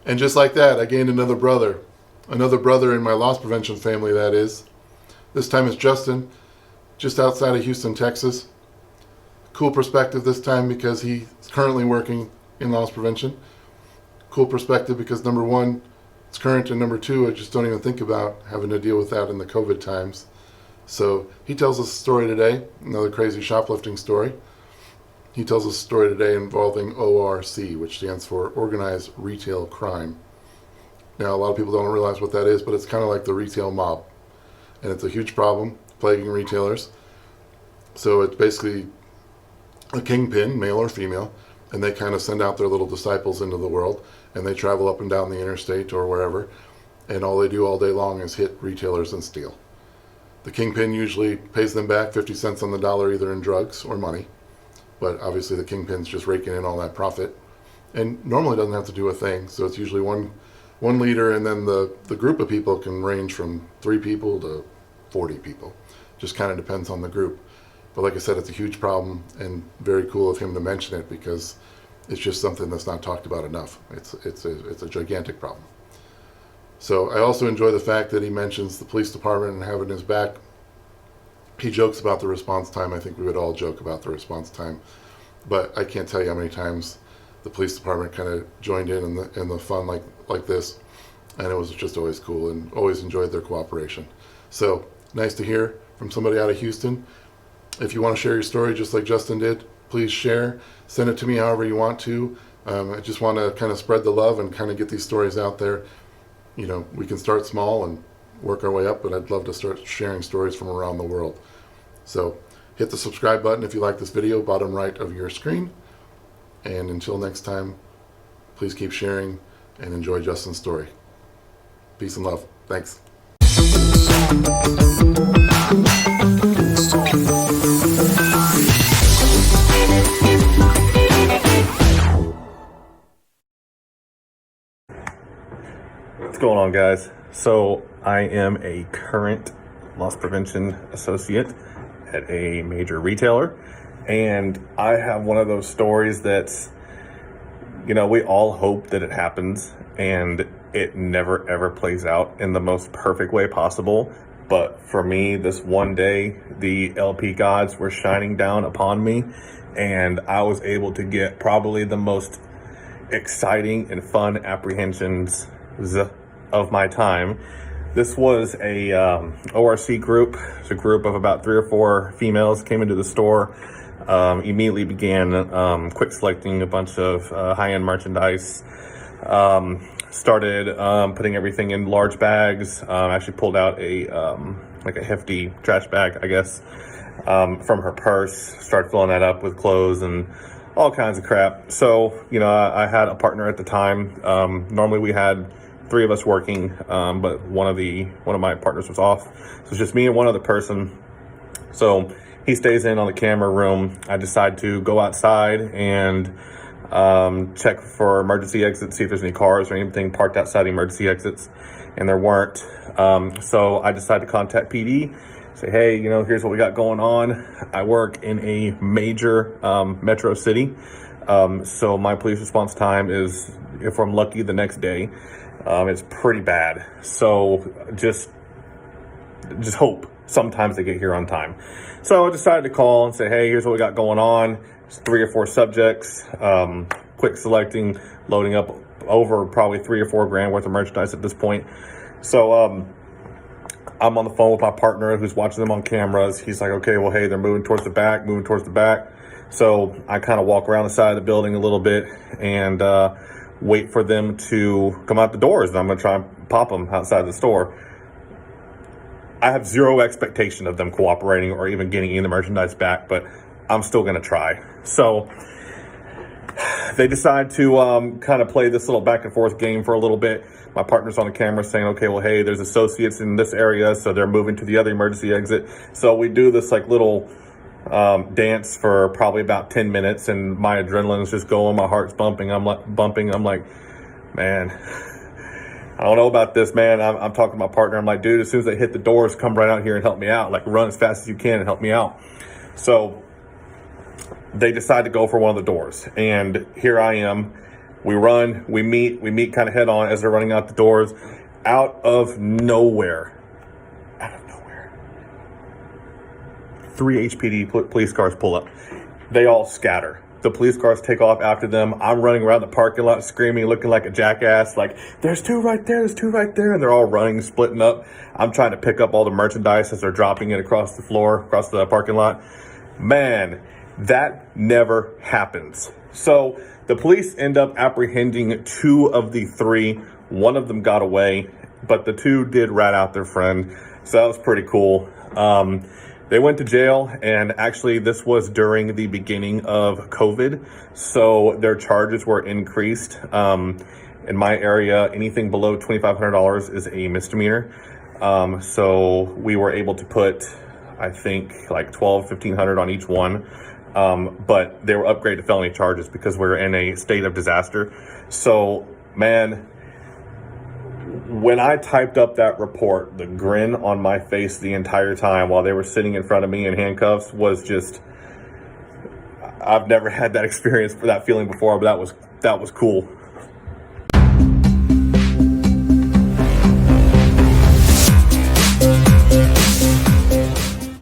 And just like that, I gained another brother. Another brother in my loss prevention family, that is. This time it's Justin, just outside of Houston, Texas. Cool perspective this time because he's currently working in loss prevention. Cool perspective because number one, it's current, and number two, I just don't even think about having to deal with that in the COVID times. So he tells us a story today, another crazy shoplifting story. He tells us a story today involving ORC, which stands for Organized Retail Crime. Now, a lot of people don't realize what that is, but it's kind of like the retail mob. And it's a huge problem, plaguing retailers. So it's basically a kingpin, male or female, and they kind of send out their little disciples into the world, and they travel up and down the interstate or wherever, and all they do all day long is hit retailers and steal. The kingpin usually pays them back 50 cents on the dollar, either in drugs or money, but obviously the kingpin's just raking in all that profit, and normally doesn't have to do a thing. So it's usually one leader, and then the group of people can range from 3 people to 40 people. Just kind of depends on the group. But like I said, it's a huge problem, and very cool of him to mention it because it's just something that's not talked about enough. It's a gigantic problem. So I also enjoy the fact that he mentions the police department and having his back. He jokes about the response time. I think we would all joke about the response time, but I can't tell you how many times the police department kind of joined in the fun like this, and it was just always cool, and always enjoyed their cooperation. So nice to hear from somebody out of Houston. If you want to share your story just like Justin did, please share. Send it to me however you want to. I just want to kind of spread the love and kind of get these stories out there. You know, we can start small and work our way up, but I'd love to start sharing stories from around the world. So hit the subscribe button if you like this video, bottom right of your screen. And until next time, please keep sharing and enjoy Justin's story. Peace and love. Thanks. What's going on, guys? So I am a current loss prevention associate at a major retailer, and I have one of those stories that's, you know, we all hope that it happens, and it never ever plays out in the most perfect way possible. But for me, this one day, the LP gods were shining down upon me, and I was able to get probably the most exciting and fun apprehensions of my time. This was a ORC group. It's a group of about 3 or 4 females came into the store, immediately began quick selecting a bunch of high-end merchandise, started putting everything in large bags, actually pulled out a like a hefty trash bag, I guess, from her purse, started filling that up with clothes and all kinds of crap. So, you know, I had a partner at the time. Normally we had 3 of us working, but one of my partners was off. So it's just me and one other person. So he stays in on the camera room. I decide to go outside and check for emergency exits, see if there's any cars or anything parked outside the emergency exits, and there weren't. So I decided to contact PD, say, hey, you know, here's what we got going on. I work in a major metro city, so my police response time is, if I'm lucky, the next day. It's pretty bad. So just hope sometimes they get here on time. So I decided to call and say, hey, here's what we got going on. It's 3 or 4 subjects, quick selecting, loading up over probably 3 or 4 grand worth of merchandise at this point. So I'm on the phone with my partner who's watching them on cameras. He's like, okay, well, hey, they're moving towards the back. So I kind of walk around the side of the building a little bit and wait for them to come out the doors, and I'm gonna try and pop them outside the store. I have zero expectation of them cooperating or even getting any of the merchandise back, but I'm still gonna try. So they decide to kind of play this little back and forth game for a little bit. My partner's on the camera saying, okay, well, hey, there's associates in this area, so they're moving to the other emergency exit. So we do this like little dance for probably about 10 minutes, and my adrenaline's just going, my heart's bumping. I'm like, man, I don't know about this, man. I'm talking to my partner. I'm like, dude, as soon as they hit the doors, come right out here and help me out. Like, run as fast as you can and help me out. So they decide to go for one of the doors, and here I am We run, we meet kind of head on as they're running out the doors. Out of nowhere, 3 HPD police cars pull up. They all scatter. The police cars take off after them. I'm running around the parking lot screaming, looking like a jackass, like, there's 2 right there, there's 2 right there. And they're all running, splitting up. I'm trying to pick up all the merchandise as they're dropping it across the floor, across the parking lot. Man, that never happens. So the police end up apprehending 2 of the 3. One of them got away, but the 2 did rat out their friend. So that was pretty cool. They went to jail, and actually this was during the beginning of COVID, so their charges were increased. In my area, anything below $2,500 is a misdemeanor. So we were able to put, I think, like $1,500 on each one. But they were upgraded to felony charges because we're in a state of disaster. So, man, when I typed up that report, the grin on my face the entire time while they were sitting in front of me in handcuffs was just, I've never had that experience, that feeling before, but that was cool.